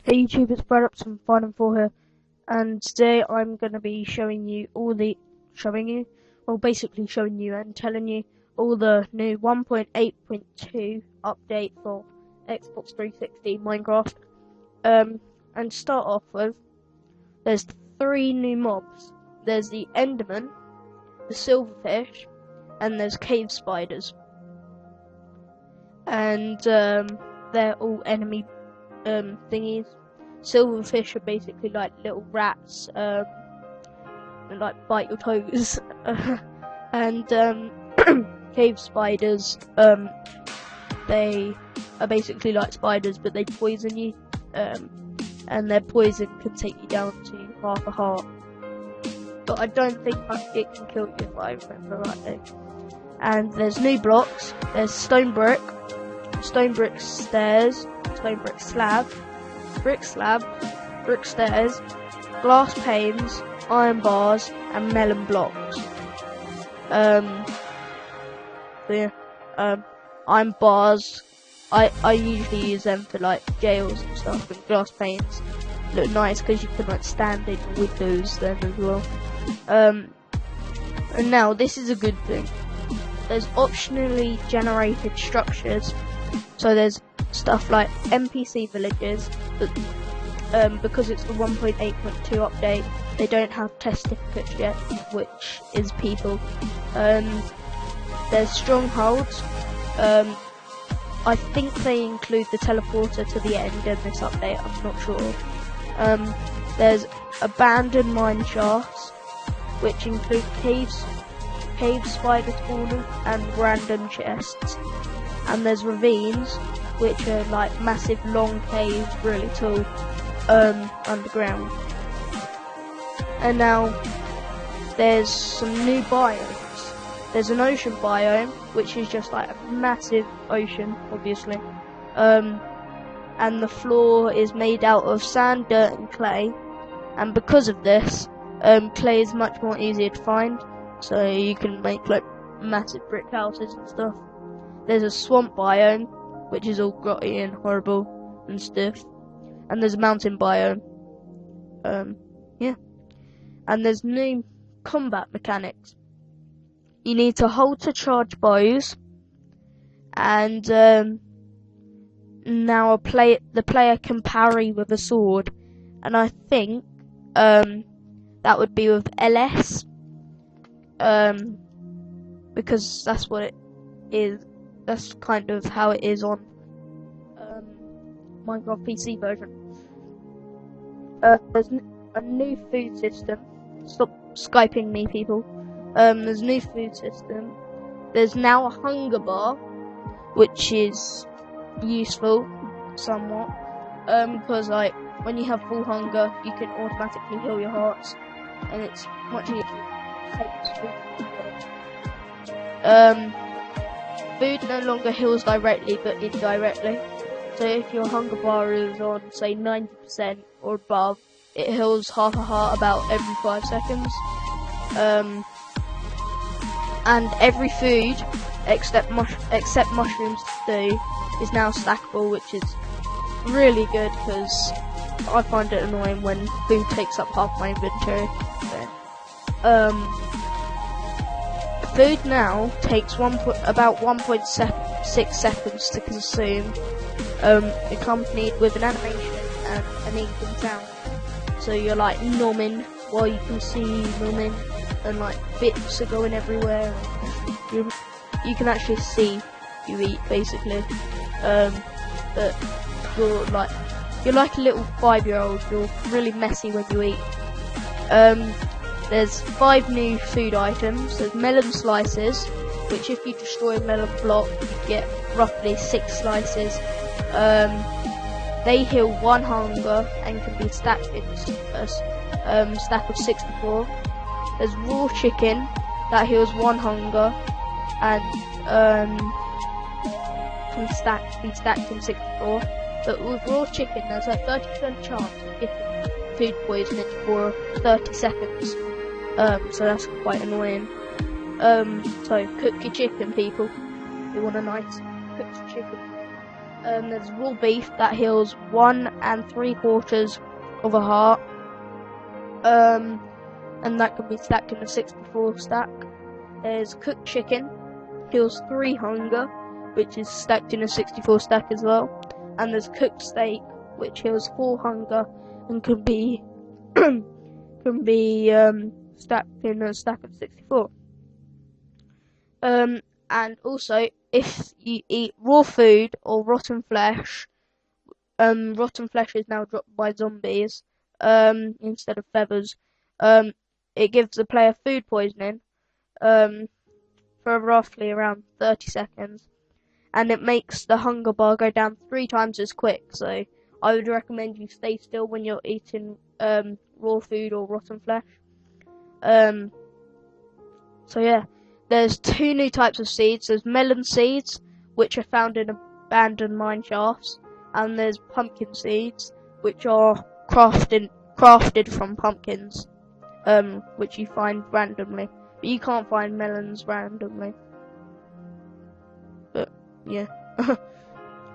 Hey YouTube, it's Brad up some Fun and 4 here, and today I'm going to be showing you and telling you all the new 1.8.2 update for Xbox 360 Minecraft. And to start off with, there's 3 new mobs. There's the Enderman, the Silverfish, and there's Cave Spiders. And they're all enemy thingies. Silverfish are basically like little rats, and like bite your toes. And cave spiders, they are basically like spiders, but they poison you, and their poison can take you down to half a heart. But I don't think it can kill you, if I remember rightly. And there's new blocks. There's stone brick stairs, stone brick slab, brick slab, brick stairs, glass panes, iron bars, and melon blocks. Iron bars, I usually use them for like jails and stuff, and glass panes look nice because you can like stand in windows then as well. And now this is a good thing. There's optionally generated structures. So there's stuff like NPC villages, but because it's the 1.8.2 update, they don't have test certificates yet, which is people. There's strongholds. I think they include the teleporter to the end in this update, I'm not sure. There's abandoned mine shafts, which include cave spider spawners and random chests. And there's ravines, which are like massive long caves, really tall, underground. And now there's some new biomes. There's an ocean biome, which is just like a massive ocean, obviously. And the floor is made out of sand, dirt, and clay. And because of this, clay is much more easier to find, so you can make like massive brick houses and stuff. There's a swamp biome, which is all grotty and horrible and stiff. And there's a mountain biome. Yeah. And there's new combat mechanics. You need to hold to charge bows. And now the player can parry with a sword. And I think that would be with LS. Because that's what it is. That's kind of how it is on Minecraft PC version. There's a new food system. Stop Skyping me, people. There's a new food system. There's now a hunger bar, which is useful somewhat. Because like when you have full hunger, you can automatically heal your hearts, and it's much easier to take food. Food no longer heals directly, but indirectly. So if your hunger bar is on, say, 90% or above, it heals half a heart about every 5 seconds. And every food, except mushrooms stew, is now stackable, which is really good, because I find it annoying when food takes up half my inventory. Food now takes about 1.6 seconds to consume, accompanied with an animation and an eating sound. So you're like nomming while you can see nomming, and like bits are going everywhere. You can actually see you eat, basically. But you're like a little 5-year-old. You're really messy when you eat. There's 5 new food items. There's melon slices, which if you destroy a melon block, you get roughly 6 slices. They heal 1 hunger and can be stacked in a stack of 64. There's raw chicken that heals 1 hunger and can be stacked in 64. But with raw chicken, there's a 30% chance of getting food poisoning for 30 seconds. So that's quite annoying. So cook your chicken, people. You want a nice cooked chicken. There's raw beef that heals 1 3/4 of a heart. And that can be stacked in a 64 stack. There's cooked chicken, heals 3 hunger, which is stacked in a 64 stack as well. And there's cooked steak, which heals 4 hunger and can be stacked in a stack of 64. And also, if you eat raw food or rotten flesh is now dropped by zombies instead of feathers. It gives the player food poisoning for roughly around 30 seconds, and it makes the hunger bar go down 3 times as quick. So I would recommend you stay still when you're eating raw food or rotten flesh. So yeah, there's 2 new types of seeds. There's melon seeds, which are found in abandoned mine shafts, and there's pumpkin seeds, which are crafted from pumpkins, which you find randomly. But you can't find melons randomly. But yeah.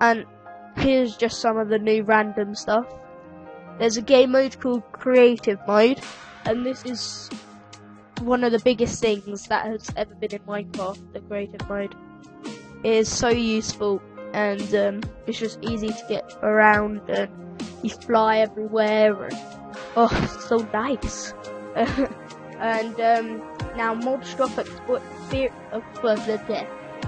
And here's just some of the new random stuff. There's a game mode called Creative Mode, and this is one of the biggest things that has ever been in Minecraft, the Creative Mode. It is so useful, and it's just easy to get around, and you fly everywhere, and it's so nice. And now mobs drop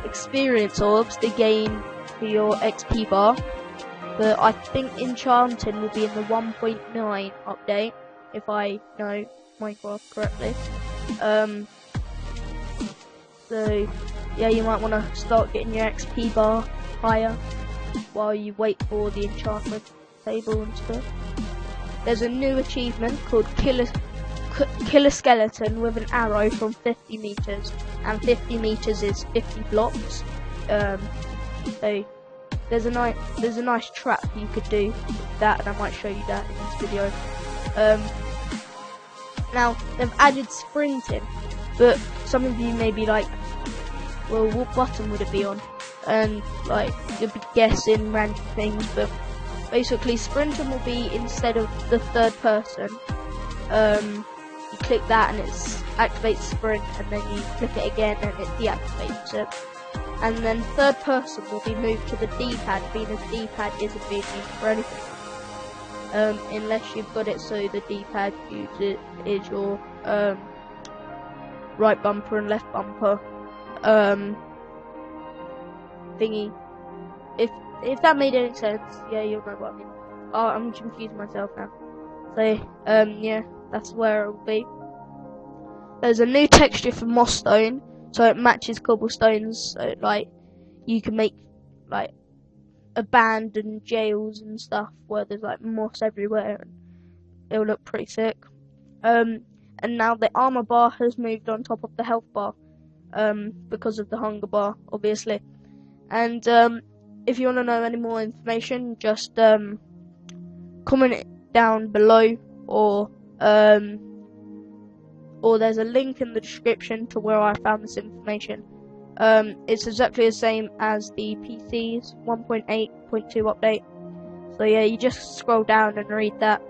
experience orbs to gain for your XP bar, but I think enchanting will be in the 1.9 update, if I know Minecraft correctly. So yeah, you might want to start getting your XP bar higher while you wait for the enchantment table and stuff. There's a new achievement called Kill a skeleton with an arrow from 50 meters, and 50 meters is 50 blocks. So there's a nice trap you could do with that, and I might show you that in this video. Now they've added sprinting, but some of you may be like, well, what button would it be on? And like, you'll be guessing random things, but basically sprinting will be instead of the third person. You click that and it activates sprint, and then you click it again and it deactivates it. And then third person will be moved to the D-pad, being as D-pad isn't being used for anything. Unless you've got it so the D-pad is your right bumper and left bumper thingy. If that made any sense, yeah, you'll know what I mean. Oh, I'm confusing myself now. So yeah, that's where it will be. There's a new texture for moss stone, so it matches cobblestones. So like, you can make like abandoned jails and stuff where there's like moss everywhere, and it'll look pretty sick. And now the armor bar has moved on top of the health bar, because of the hunger bar, obviously. And if you want to know any more information, just comment it down below, or there's a link in the description to where I found this information. It's exactly the same as the PC's 1.8.2 update. So yeah, you just scroll down and read that,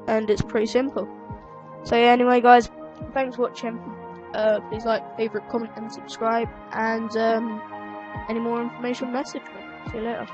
and it's pretty simple. So yeah, anyway guys, thanks for watching. Please like, favorite, comment and subscribe, and any more information, message me. See you later.